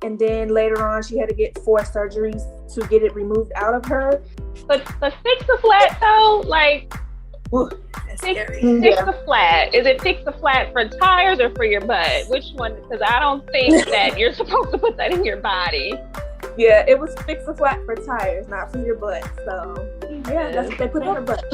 and then later on she had to get 4 surgeries to get it removed out of her. But fix a flat though, like fix a flat. Is it fix a flat for tires or for your butt? Which one? Because I don't think that you're supposed to put that in your body. Yeah, it was fix a flat for tires, not for your butt. So yeah, that's what they put in her butt.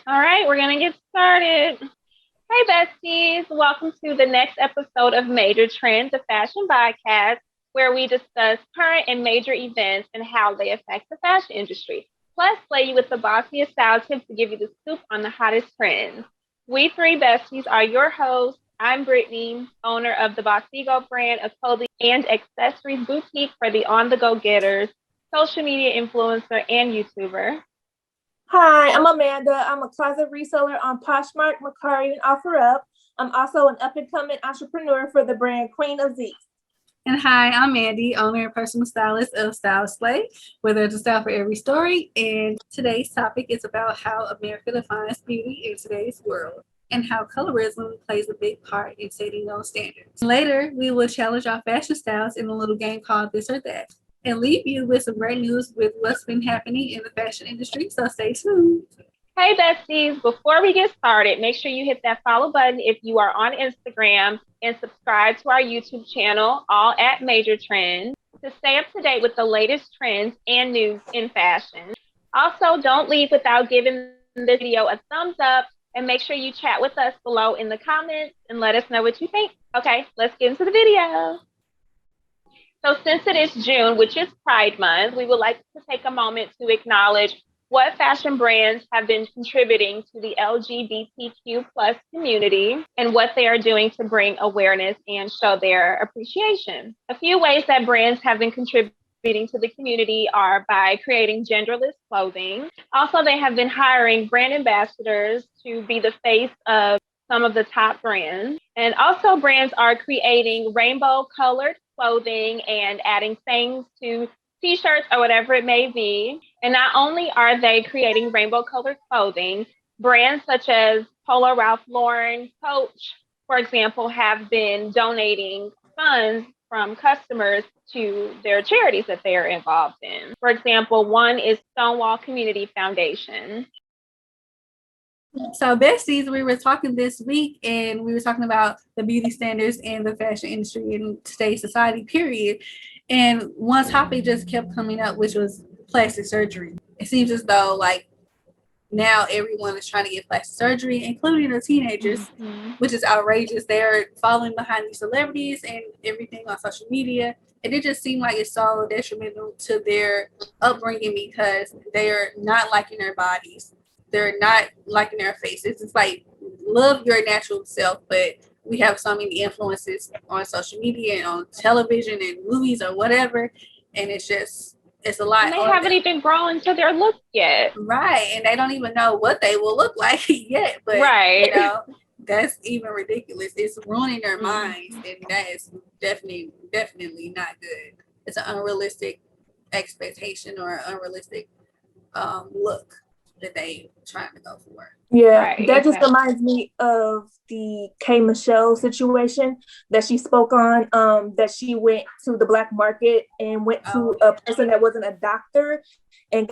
All right, we're gonna get started. Hey besties, welcome to the next episode of Major Trends, a Fashion Vodcast, where we discuss current and major events and how they affect the fashion industry. Plus, play you with the bossiest style tips to give you the scoop on the hottest trends. We three besties are your hosts. I'm Brittany, owner of the Bossigo brand, a clothing and accessories boutique for the on-the-go getters, social media influencer, and YouTuber. Hi, I'm Amanda. I'm a closet reseller on Poshmark, Mercari, and OfferUp. I'm also an up-and-coming entrepreneur for the brand Queen of Z. And hi, I'm Mandy, owner and personal stylist of Style Slay, where there's a style for every story. And today's topic is about how America defines beauty in today's world and how colorism plays a big part in setting those standards. Later, we will challenge our fashion styles in a little game called This or That and leave you with some great news with what's been happening in the fashion industry. So stay tuned. Hey besties, before we get started, make sure you hit that follow button if you are on Instagram and subscribe to our YouTube channel, all at Major Trend, to stay up to date with the latest trends and news in fashion. Also, don't leave without giving this video a thumbs up and make sure you chat with us below in the comments and let us know what you think. Okay, let's get into the video. So since it is June, which is Pride Month, we would like to take a moment to acknowledge what fashion brands have been contributing to the LGBTQ plus community and what they are doing to bring awareness and show their appreciation. A few ways that brands have been contributing to the community are by creating genderless clothing. Also, they have been hiring brand ambassadors to be the face of some of the top brands. And also brands are creating rainbow colored clothing and adding things to t-shirts or whatever it may be. And not only are they creating rainbow colored clothing, brands such as Polo Ralph Lauren, Coach, for example, have been donating funds from customers to their charities that they are involved in. For example, one is Stonewall Community Foundation. So besties, we were talking this week and we were talking about the beauty standards in the fashion industry in today's society, period. And one topic just kept coming up, which was plastic surgery. It seems as though like now everyone is trying to get plastic surgery, including the teenagers, which is outrageous. They're following behind these celebrities and everything on social media. And it just seemed like it's so detrimental to their upbringing because they are not liking their bodies. They're not liking their faces. It's like, love your natural self, but we have so many influences on social media and on television and movies or whatever. And it's a lot. And they haven't even grown to their look yet. Right. And they don't even know what they will look like yet. But, right. You know, that's even ridiculous. It's ruining their minds. And that is definitely not good. It's an unrealistic expectation or unrealistic look that they trying to go for. Yeah, right, that just reminds me of the K. Michelle situation that she spoke on, that she went to the black market and went to a person that wasn't a doctor and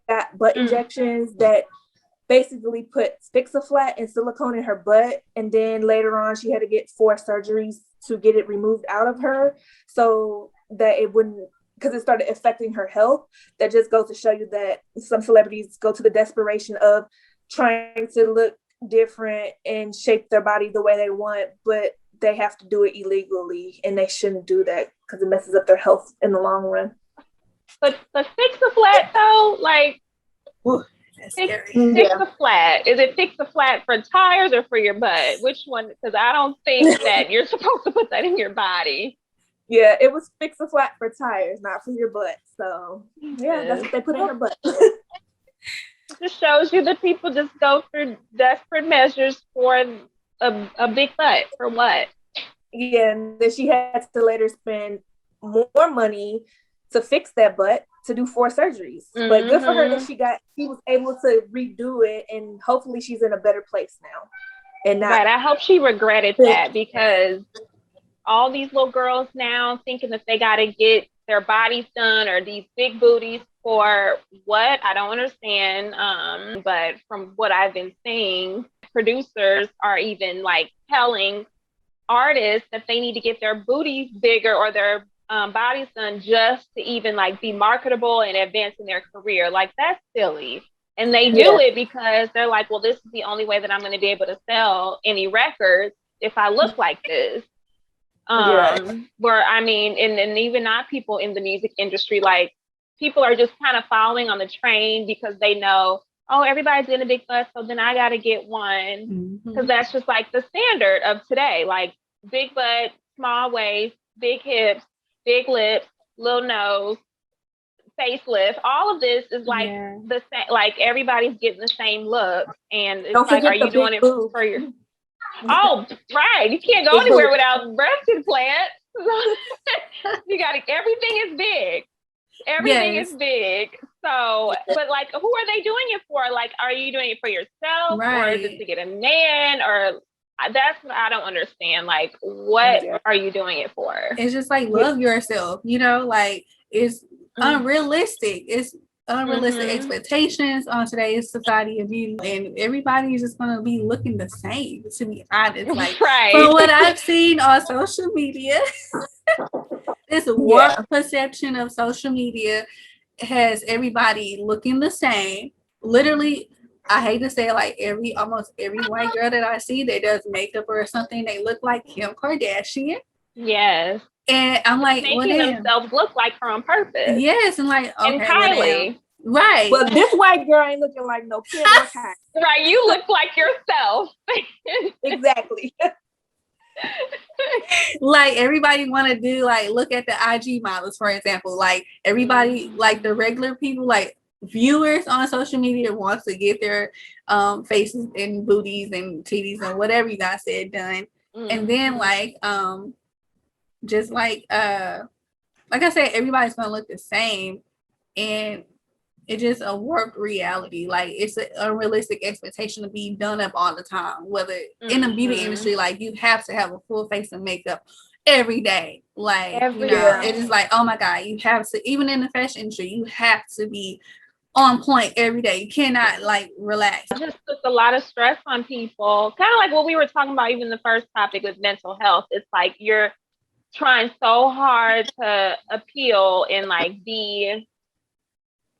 got butt injections that basically put Fix-A-Flat and silicone in her butt. And then later on, she had to get 4 surgeries to get it removed out of her so that it wouldn't, because it started affecting her health. That just goes to show you that some celebrities go to the desperation of trying to look different and shape their body the way they want, but they have to do it illegally, and they shouldn't do that because it messes up their health in the long run. But Fix-A-Flat though, like, that's scary. Fix-A-Flat. Is it Fix-A-Flat for tires or for your butt? Which one? Because I don't think that you're supposed to put that in your body. Yeah, it was Fix-A-Flat for tires, not for your butt. So yeah, that's what they put in her butt. It just shows you that people just go through desperate measures for a big butt. For what? Yeah, and then she had to later spend more money to fix that butt to do 4 surgeries. But good for her that she was able to redo it, and hopefully she's in a better place now. and not. Right. I hope she regretted that, because all these little girls now thinking that they got to get their bodies done or these big booties for what? I don't understand. But from what I've been seeing, producers are even like telling artists that they need to get their booties bigger or their bodies done just to even like be marketable and advance in their career. Like, that's silly. And they do it because they're like, well, this is the only way that I'm going to be able to sell any records if I look like this. Where, I mean, and even not people in the music industry, like, people are just kind of following on the train because they know, oh, everybody's in a big bus, so then I got to get one. Because that's just like the standard of today. Like, big butt, small waist, big hips, big lips, little nose, facelift. All of this is like the same. Like, everybody's getting the same look, and it's like, are you doing it for your? Oh, right. You can't go anywhere without breast implants. You got to. Everything is big. Everything is big. So, but like, who are they doing it for? Like, are you doing it for yourself, or is it to get a man, or? That's what I don't understand. Like, what are you doing it for? It's just like, love yourself, you know, like, it's unrealistic. It's unrealistic expectations on today's society of beauty, and everybody's just going to be looking the same, to be honest. Like, from what I've seen on social media, this warped perception of social media has everybody looking the same. Literally, I hate to say it, like, almost every white girl that I see that does makeup or something, they look like Kim Kardashian. Yes. And I'm like, making themselves look like her on purpose. Yes, and like, okay, and Kylie. Right. Well, this white girl ain't looking like no Kim or Kylie. Right, you look like yourself. Exactly. Like, everybody want to do, like, look at the IG models, for example. Like, everybody, like, the regular people, like, viewers on social media wants to get their faces and booties and titties and whatever you guys said done. And then, like, just like I said, everybody's gonna look the same, and it's just a warped reality. Like, it's an unrealistic expectation to be done up all the time, whether in the beauty industry, like, you have to have a full face of makeup every day. Like, you know, it's just like, oh my God, you have to, even in the fashion industry, you have to be on point every day. You cannot, like, relax. It just puts a lot of stress on people. Kind of like what we were talking about, even the first topic with mental health. It's like you're trying so hard to appeal and like be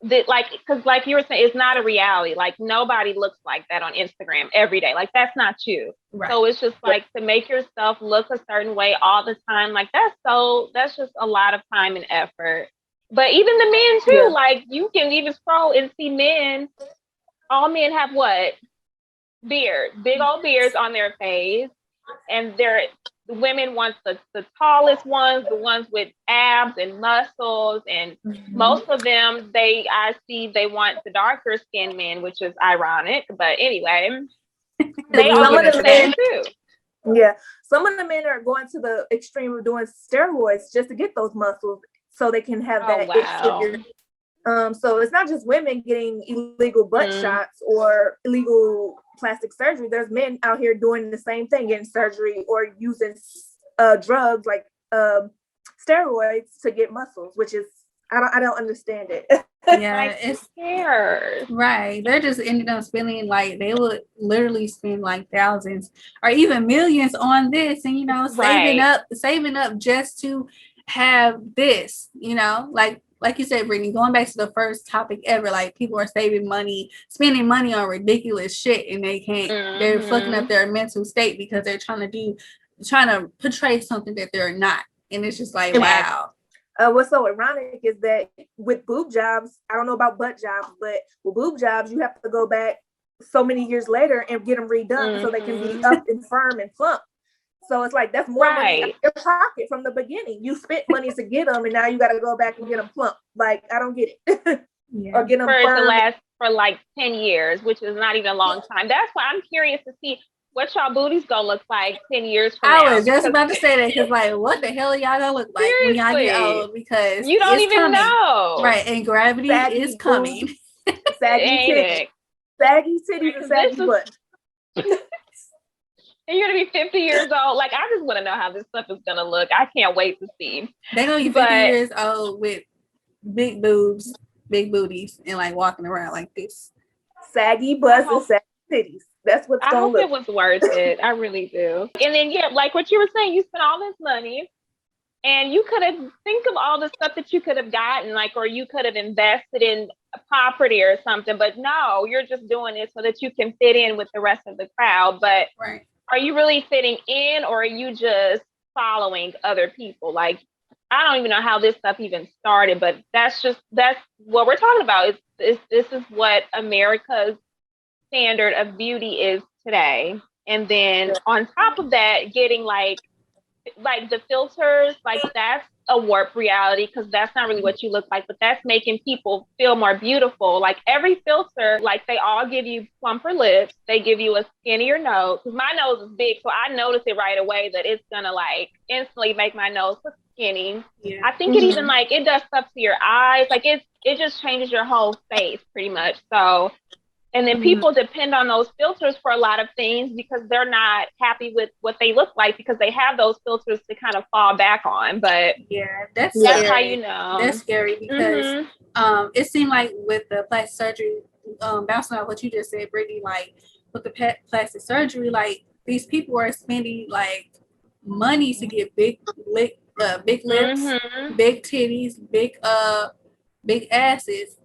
that, like, because like you were saying, it's not a reality. Like, nobody looks like that on Instagram every day. Like, that's not you. Right. So it's just like, to make yourself look a certain way all the time, like, that's just a lot of time and effort. But even the men too, like, you can even scroll and see men. All men have what? Beard, big old beards on their face, and the women want the tallest ones, the ones with abs and muscles, and most of them, I see they want the darker skinned men, which is ironic. But anyway, they all get the same too. Yeah, some of the men are going to the extreme of doing steroids just to get those muscles, so they can have that. So it's not just women getting illegal butt shots or illegal plastic surgery. There's men out here doing the same thing, getting surgery or using drugs like steroids to get muscles, which is, I don't understand it. Yeah, it's scared. Right. They're just ended up spending, like, they would literally spend like thousands or even millions on this, and, you know, saving up just to have this, you know, like you said, Brittany, going back to the first topic ever, like, people are saving money, spending money on ridiculous shit, and they can't, they're fucking up their mental state because they're trying to portray something that they're not. And it's just like, wow. What's so ironic is that with boob jobs, I don't know about butt jobs, but with boob jobs, you have to go back so many years later and get them redone so they can be up and firm and plump. So it's like, that's more money out of your pocket from the beginning. You spent money to get them, and now you got to go back and get them plump. Like, I don't get it. Or get them for firm. It to last for like 10 years, which is not even a long time. That's why I'm curious to see what y'all booties gonna look like 10 years from now. I was just about to say that, because, like, what the hell are y'all gonna look like when y'all get old? Because you don't even know. Right, and gravity is coming. Saggy titties and saggy butt. And you're gonna be 50 years old. Like, I just want to know how this stuff is gonna look. I can't wait to see. They're gonna be 50 years old with big boobs, big booties, and like walking around like this. Saggy butts and saggy titties. That's what's I gonna hope look. it was worth it. I really do. And then, yeah, like what you were saying, you spent all this money and you could have, think of all the stuff that you could have gotten, like, or you could have invested in a property or something, but no, you're just doing it so that you can fit in with the rest of the crowd. But right. Are you really fitting in, or are you just following other people? Like, I don't even know how this stuff even started, but that's what we're talking about. This is what America's standard of beauty is today. And then on top of that, getting like the filters, like that's a warped reality, because that's not really what you look like, but that's making people feel more beautiful. Like every filter, like they all give you plumper lips, they give you a skinnier nose, because my nose is big, so I notice it right away that it's gonna like instantly make my nose look skinny. Yeah. I think it even like it does stuff to your eyes, like it just changes your whole face pretty much. So and then people depend on those filters for a lot of things because they're not happy with what they look like, because they have those filters to kind of fall back on. But yeah, that's how you know. That's scary because it seemed like with the plastic surgery, bouncing off what you just said, Brittany, like with the plastic surgery, like these people are spending like money to get big lips, big titties, big asses.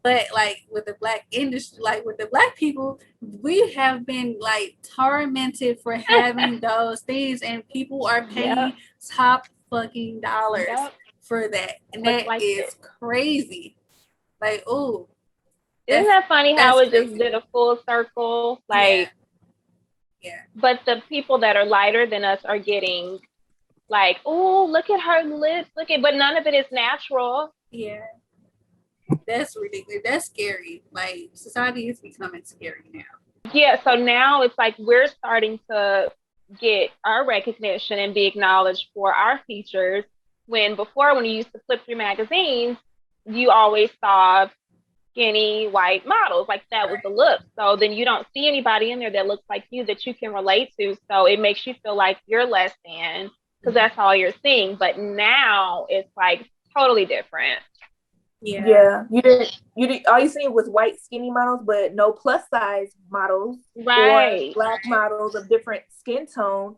But like with the black industry, like with the black people, we have been like tormented for having those things, and people are paying top fucking dollars for that, and that like is crazy. Like, oh, isn't that funny how it just did a full circle? Like, yeah. But the people that are lighter than us are getting like, oh, look at her lips, but none of it is natural. Yeah. That's ridiculous. That's scary. Like, society is becoming scary now. Yeah, so now it's like we're starting to get our recognition and be acknowledged for our features, when before, when you used to flip through magazines, you always saw skinny white models. Like that was the look. So then you don't see anybody in there that looks like you that you can relate to. So it makes you feel like you're less than, because that's all you're seeing. But now it's like totally different. Yeah. You did all you seen was white skinny models, but no plus size models, right? Or black models of different skin tone.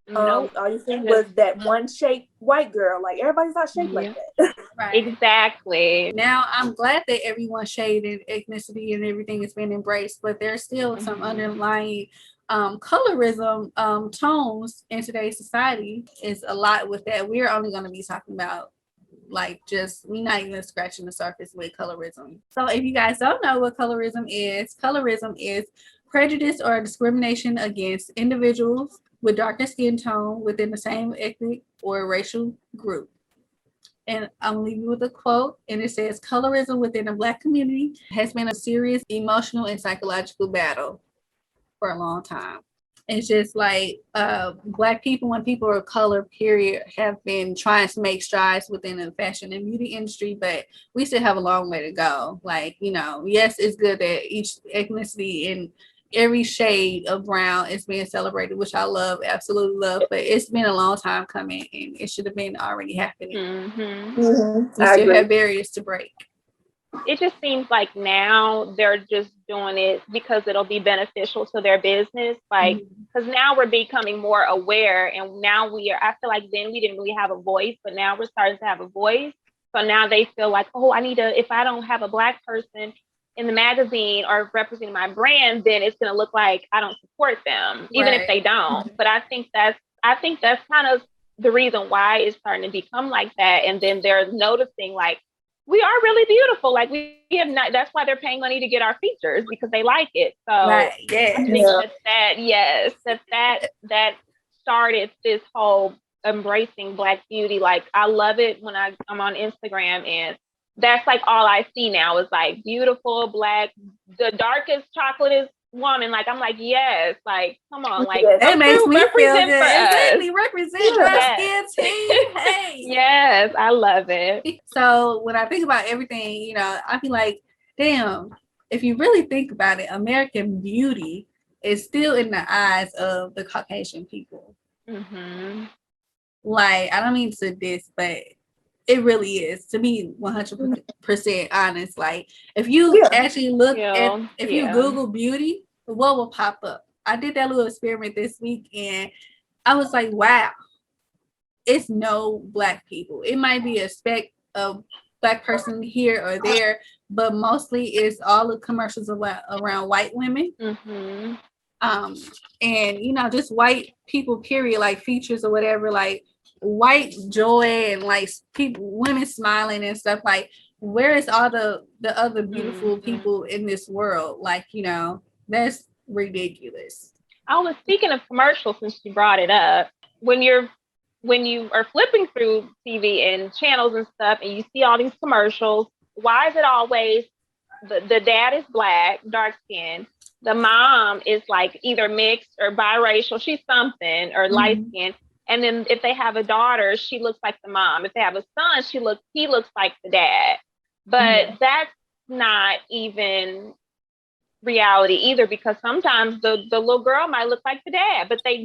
Nope. All you seen was that one shaped white girl. Like everybody's not shaped like that. Right. Exactly. Now I'm glad that everyone's shade and ethnicity and everything has been embraced, but there's still some underlying colorism tones in today's society. Is a lot with that. We're only going to be talking about like just we're not even scratching the surface with colorism. So if you guys don't know what colorism is prejudice or discrimination against individuals with darker skin tone within the same ethnic or racial group. And I'm gonna leave you with a quote, and it says, colorism within the Black community has been a serious emotional and psychological battle for a long time. It's just like Black people and people of color, period, have been trying to make strides within the fashion and beauty industry, but we still have a long way to go. Like, you know, yes, it's good that each ethnicity and every shade of brown is being celebrated, which I love, absolutely love, but it's been a long time coming and it should have been already happening. We still have barriers to break. It just seems like now they're just doing it because it'll be beneficial to their business. Like, because now we're becoming more aware, and now I feel like then we didn't really have a voice, but now we're starting to have a voice. So now they feel like, oh, if I don't have a Black person in the magazine or representing my brand, then it's going to look like I don't support them, even if they don't. But I think that's kind of the reason why it's starting to become like that. And then they're noticing like, we are really beautiful. Like we have not, that's why they're paying money to get our features, because they like it. So I think that started this whole embracing Black beauty. Like I love it when I'm on Instagram, and that's like all I see now is like beautiful Black, the darkest chocolate woman. Like I'm like, yes, like come on, like it makes me feel good. Exactly, represent my skin team. Hey, yes, I love it. So when I think about everything, you know, I be like, damn, if you really think about it, American beauty is still in the eyes of the Caucasian people. Mm-hmm. Like, I don't mean to diss, but it really is, to be 100% honest. Like, if you actually look at, if you Google beauty, what will pop up? I did that little experiment this week, and I was like, wow, it's no Black people. It might be a speck of Black person here or there, but mostly it's all the commercials around white women. Mm-hmm. And you know, just white people, period, like features or whatever, like white joy and like people, women smiling and stuff. Like, where is all the other beautiful people in this world? Like, you know, that's ridiculous. I was speaking of commercials since you brought it up. When you are flipping through TV and channels and stuff, and you see all these commercials, why is it always the dad is Black, dark skinned, the mom is like either mixed or biracial, she's something, or light skinned, and then if they have a daughter, she looks like the mom. If they have a son, he looks like the dad. But that's not even reality either, because sometimes the little girl might look like the dad, but they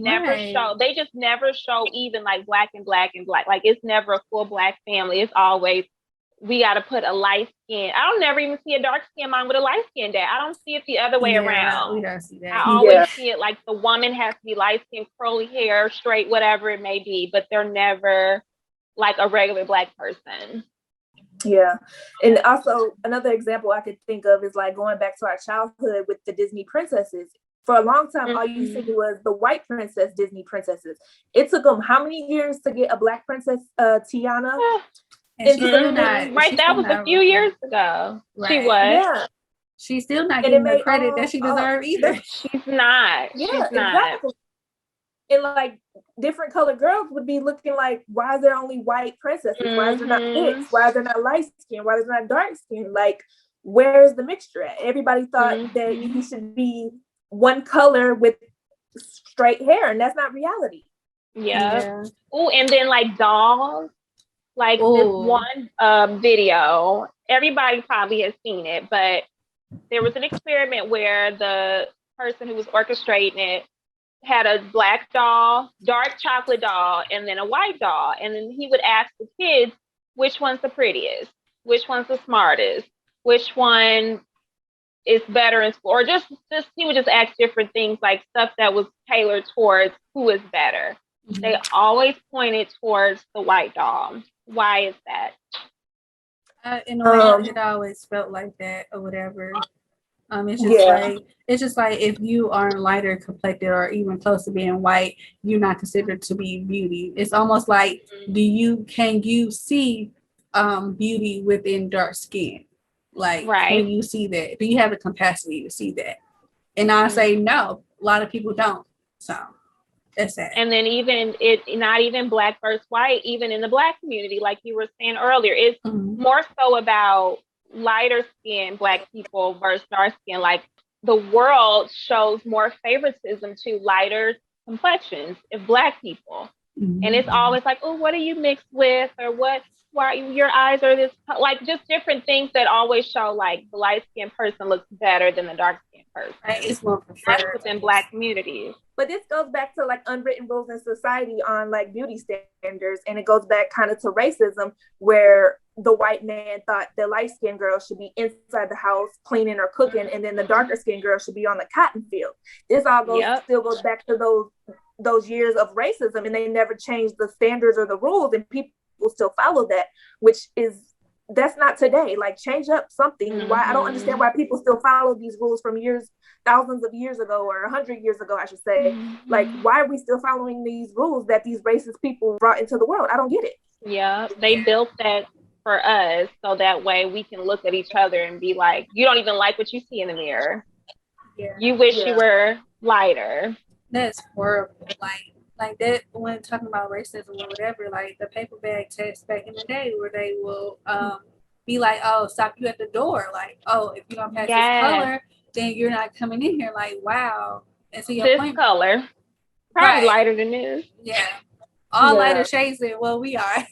just never show even like black and black. Like, it's never a full Black family. It's always, we got to put a light skin. I don't never even see a dark skin mom with a light skin dad. I don't see it the other way around. We don't see that. I always see it like the woman has to be light skin, curly hair, straight, whatever it may be, but they're never like a regular Black person. Yeah. And also another example I could think of is like going back to our childhood with the Disney princesses. For a long time, all you see was the white princess Disney princesses. It took them how many years to get a Black princess, Tiana? And she's still not, right, that was a few years ago. Right. She was. Yeah. She's still not getting the credit that she deserves either. She's not. Yeah, she's not. Exactly. And like different colored girls would be looking like, why is there only white princesses? Why is there not mixed? Why is there not light skin? Why is there not dark skin? Like, where's the mixture at? Everybody thought that you should be one color with straight hair, and that's not reality. Yeah. Oh, and then like dolls. Like this one video, everybody probably has seen it, but there was an experiment where the person who was orchestrating it had a Black doll, dark chocolate doll, and then a white doll. And then he would ask the kids, which one's the prettiest? Which one's the smartest? Which one is better in school? Or just he would just ask different things, like stuff that was tailored towards who is better. They always pointed towards the white doll. Why is that? In a way, it always felt like that or whatever. It's just like if you aren't lighter complected or even close to being white, you're not considered to be beauty. It's almost like, can you see beauty within dark skin? Like, can you see that? Do you have the capacity to see that? And I say no. A lot of people don't. So. That's it. And then even not even Black versus white, even in the Black community, like you were saying earlier, it's more so about lighter skin Black people versus dark skin. Like, the world shows more favoritism to lighter complexions of Black people. And it's always like, oh, what are you mixed with? Or why your eyes are this, like just different things that always show like the light skinned person looks better than the dark skinned person. It's more preferred within Black communities. But this goes back to like unwritten rules in society on like beauty standards. And it goes back kind of to racism, where the white man thought the light skinned girl should be inside the house cleaning or cooking, and then the darker skinned girl should be on the cotton field. This all still goes back to those years of racism, and they never changed the standards or the rules, and people still follow that, that's not today. Like, change up something. Why? I don't understand why people still follow these rules from thousands of years ago, or 100 years ago, I should say. Like, why are we still following these rules that these racist people brought into the world? I don't get it. Yeah, they built that for us so that way we can look at each other and be like, you don't even like what you see in the mirror. You wish you were lighter. That's horrible. Like that, when talking about racism or whatever, like the paper bag test back in the day, where they will be like, oh, stop you at the door. Like, oh, if you don't pass this color, then you're not coming in here. Like, wow. And so this color, probably lighter than this. Yeah. All lighter shades than what we are.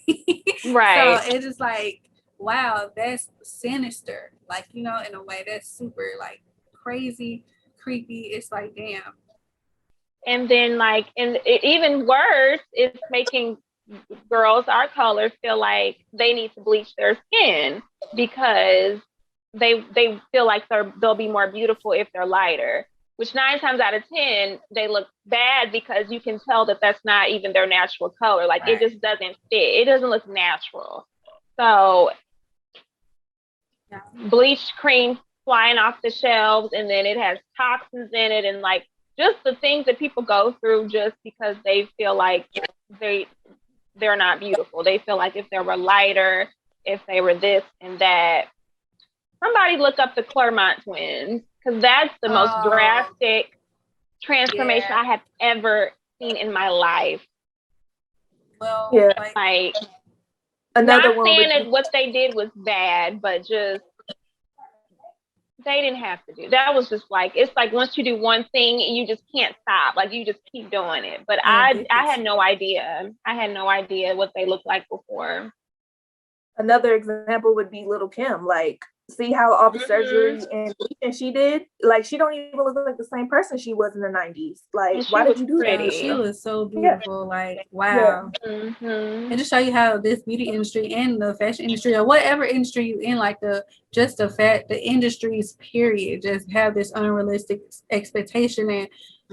Right. So it's just like, wow, that's sinister. Like, you know, in a way that's super like crazy, creepy. It's like, damn. And then like, and it, even worse, it's making girls our color feel like they need to bleach their skin because they feel like they'll be more beautiful if they're lighter, which 9 times out of 10 they look bad because you can tell that that's not even their natural color. Like it just doesn't fit. It doesn't look natural. So bleach cream flying off the shelves, and then it has toxins in it, and like just the things that people go through just because they feel like they're not beautiful. They feel like if they were lighter, if they were this and that. Somebody look up the Claremont twins, because that's the most drastic transformation I have ever seen in my life. Well, like another not one saying that what they did was bad, but just they didn't have to do. That was just like, it's like once you do one thing, you just can't stop. Like you just keep doing it. But I had no idea. I had no idea what they looked like before. Another example would be Little Kim. Like, see how all the surgery and she did? Like, she don't even look like the same person she was in the 90s. Like, why did you do that? She was so beautiful. Like, wow. And to show you how this beauty industry and the fashion industry, or whatever industry you in, like the industries period, just have this unrealistic expectation and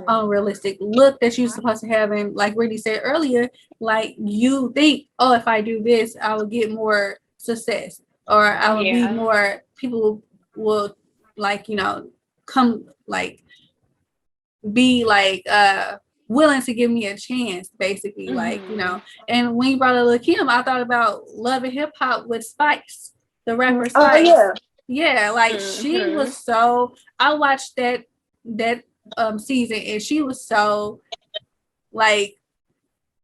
unrealistic look that you're supposed to have. And like Brittany said earlier, like you think, oh, if I do this, I will get more success, or I will be more, people will like, you know, come like be like willing to give me a chance, basically. Like, you know. And when you brought up Lil' Kim, I thought about Love and Hip Hop with Spice, the rapper Spice. Like she was so, I watched that season, and she was so like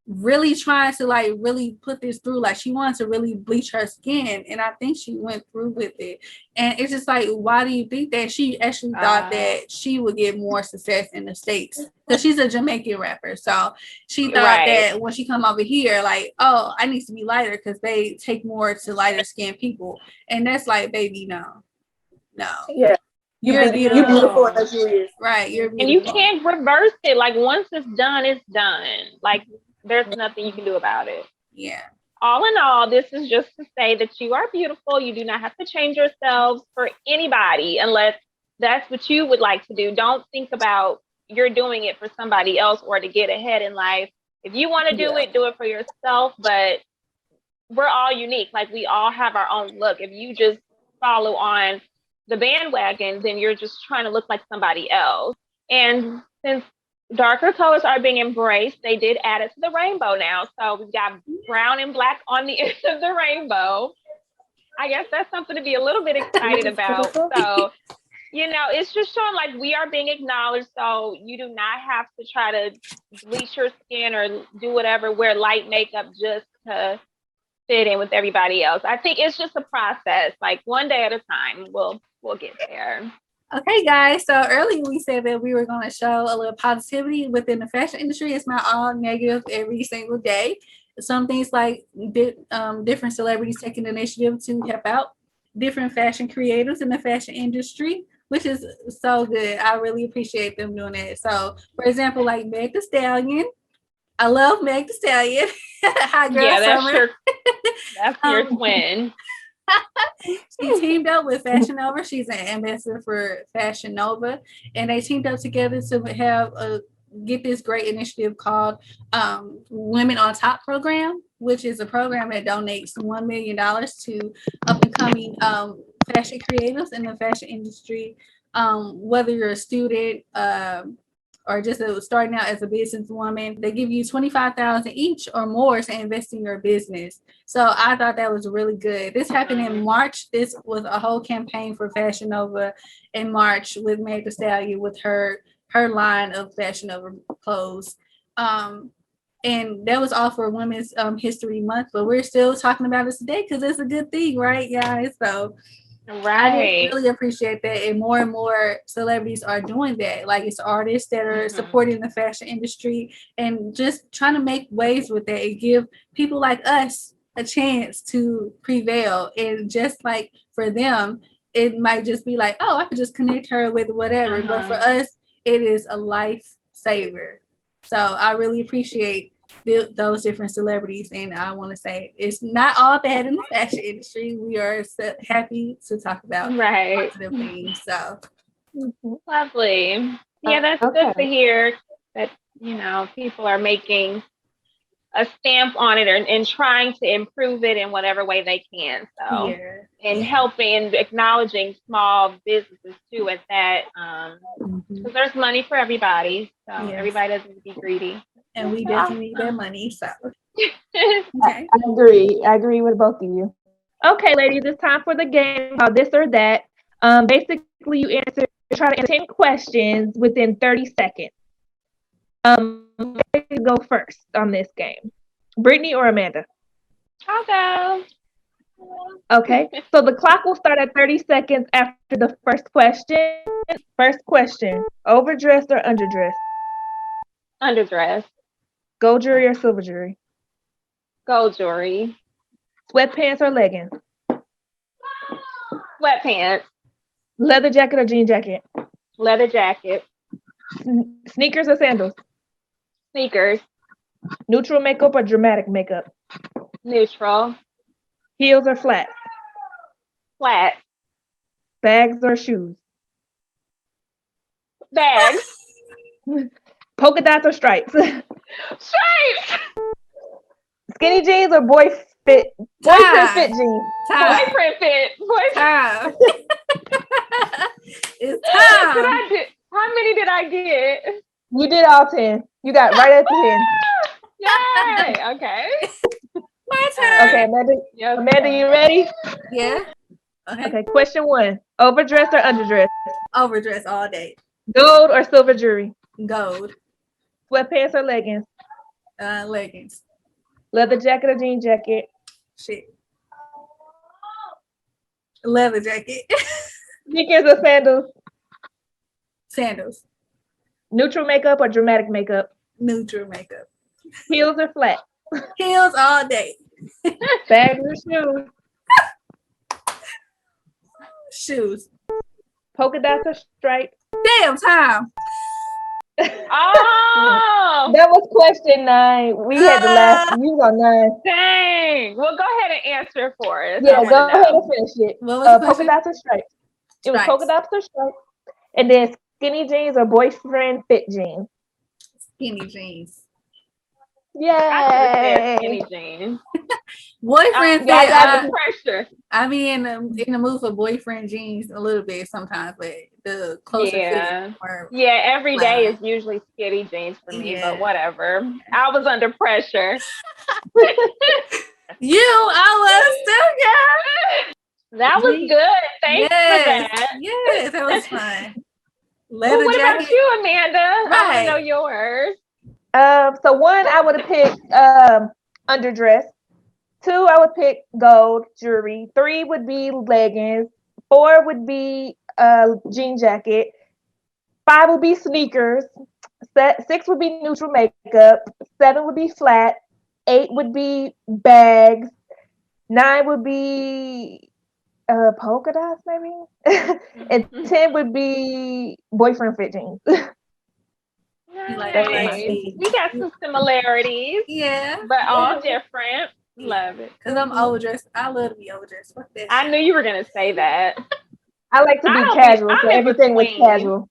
really trying to like really put this through. Like she wanted to really bleach her skin, and I think she went through with it. And it's just like, why do you think that? She actually thought that she would get more success in the States because she's a Jamaican rapper. So she thought that when she come over here, like, oh, I need to be lighter because they take more to lighter skinned people. And that's like, baby, no. You're beautiful as you is. Right, you're beautiful. And you can't reverse it. Like once it's done, it's done. Like there's nothing you can do about it. Yeah. All in all, this is just to say that you are beautiful. You do not have to change yourselves for anybody unless that's what you would like to do. Don't think about you're doing it for somebody else or to get ahead in life. If you want to do it for yourself. But we're all unique. Like we all have our own look. If you just follow on the bandwagon, then you're just trying to look like somebody else. And since darker colors are being embraced, they did add it to the rainbow now. So we've got brown and black on the end of the rainbow. I guess that's something to be a little bit excited about. So, you know, it's just showing like we are being acknowledged. So you do not have to try to bleach your skin or do whatever, wear light makeup just to fit in with everybody else. I think it's just a process, like one day at a time. We'll get there. Okay, guys. So earlier we said that we were going to show a little positivity within the fashion industry. It's not all negative every single day. Some things like different celebrities taking the initiative to help out different fashion creators in the fashion industry, which is so good. I really appreciate them doing that. So, for example, like Meg Thee Stallion. I love Meg Thee Stallion. Hi, girl. Yeah, that's Summer. That's your twin. She teamed up with Fashion Nova. She's an ambassador for Fashion Nova, and they teamed up together to have get this great initiative called Women on Top program, which is a program that donates $1 million to up and coming fashion creators in the fashion industry. Whether you're a student or just starting out as a businesswoman, they give you $25,000 each or more to invest in your business. So I thought that was really good. This happened in March. This was a whole campaign for Fashion Nova in March with Meg Thee Stallion with her line of Fashion Nova clothes. And that was all for Women's History Month, but we're still talking about it today because it's a good thing, right, guys? So I really appreciate that, and more celebrities are doing that. Like it's artists that are supporting the fashion industry and just trying to make waves with that and give people like us a chance to prevail. And just like for them, it might just be like, oh, I could just connect her with whatever. But for us, it is a lifesaver. So I really appreciate those different celebrities. And I want to say it's not all bad in the fashion industry. We are so happy to talk about positive things. So lovely. Yeah, that's good to hear that, you know, people are making a stamp on it and trying to improve it in whatever way they can. So, and helping and acknowledging small businesses too at that, because there's money for everybody. So everybody doesn't need to be greedy. And we definitely need that money. So I agree with both of you. Okay, ladies, it's time for the game called This or That. Basically, you try to answer 10 questions within 30 seconds. Go first on this game. Brittany or Amanda? I'll go. Okay, so the clock will start at 30 seconds after the first question. First question, overdressed or underdressed? Underdressed. Gold jewelry or silver jewelry? Gold jewelry. Sweatpants or leggings? Sweatpants. Leather jacket or jean jacket? Leather jacket. Sneakers or sandals? Sneakers. Neutral makeup or dramatic makeup? Neutral. Heels or flats? Flat. Bags or shoes? Bags. Polka dots or stripes? Stripes. Skinny jeans or boyfriend fit jeans? Boyfriend fit. Time. It's time. How many did I get? You did all 10. You got right at the 10. Yay. Okay. My turn. Okay, Amanda. Yes. Amanda, you ready? Yeah. Okay, question 1. Overdressed or underdressed? Overdressed all day. Gold or silver jewelry? Gold. Sweatpants or leggings? Leggings. Leather jacket or jean jacket? Shit. Leather jacket. Sneakers or sandals? Sandals. Neutral makeup or dramatic makeup? Neutral makeup. Heels or flat? Heels all day. Bags or shoes? Shoes. Polka dots or stripes? Damn time. Oh, that was question 9. We had the last. You on 9. Dang. Well, go ahead and answer for us. Yeah, go ahead and finish it. What was the polka dots or stripes? It was polka dots or stripes. And then skinny jeans or boyfriend fit jeans? Skinny jeans. Yay! Skinny jeans. Boyfriend fit. I pressure. I be in the mood for boyfriend jeans a little bit sometimes, but the closer fit. Every day is usually skinny jeans for me, but whatever. I was under pressure. I was too, That was good. Thanks for that. Yes, that was fun. What about you, Amanda? I want to know yours. So 1, I would have picked underdress. 2, I would pick gold jewelry. 3 would be leggings. 4 would be jean jacket. 5 would be sneakers. 6 would be neutral makeup. 7 would be flat. 8 would be bags. 9 would be polka dots, maybe. And 10 would be boyfriend fit jeans. Nice. We got some similarities. Yeah. But all different. Love it. Because I'm overdressed. I love to be overdressed. Fuck that. I knew you were going to say that. I like to be casual, so everything was casual.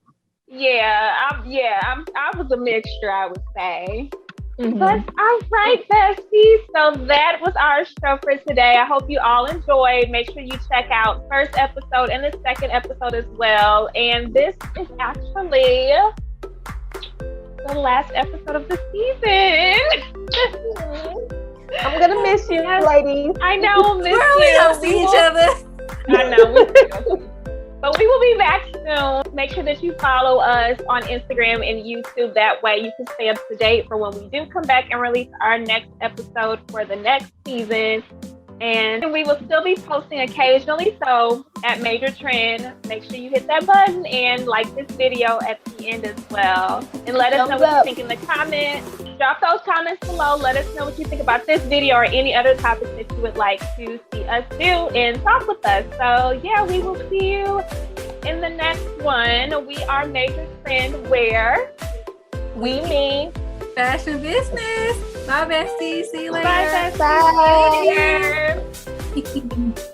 I was a mixture, I would say. Mm-hmm. But all right, besties. So that was our show for today. I hope you all enjoyed. Make sure you check out first episode and the second episode as well. And this is actually the last episode of the season. I'm gonna miss you, ladies. I know, we'll miss you. We don't see each other. I know, we do. But we will be back soon. Make sure that you follow us on Instagram and YouTube. That way you can stay up to date for when we do come back and release our next episode for the next season. And we will still be posting occasionally. So at Major Trend, make sure you hit that button and like this video at the end as well. And let us know what you think in the comments. Drop those comments below. Let us know what you think about this video or any other topics that you would like to see us do and talk with us. So yeah, we will see you in the next one. We are Major Trend, where we mean fashion business. Bye, besties. See you later. Bye, besties. Bye. Later.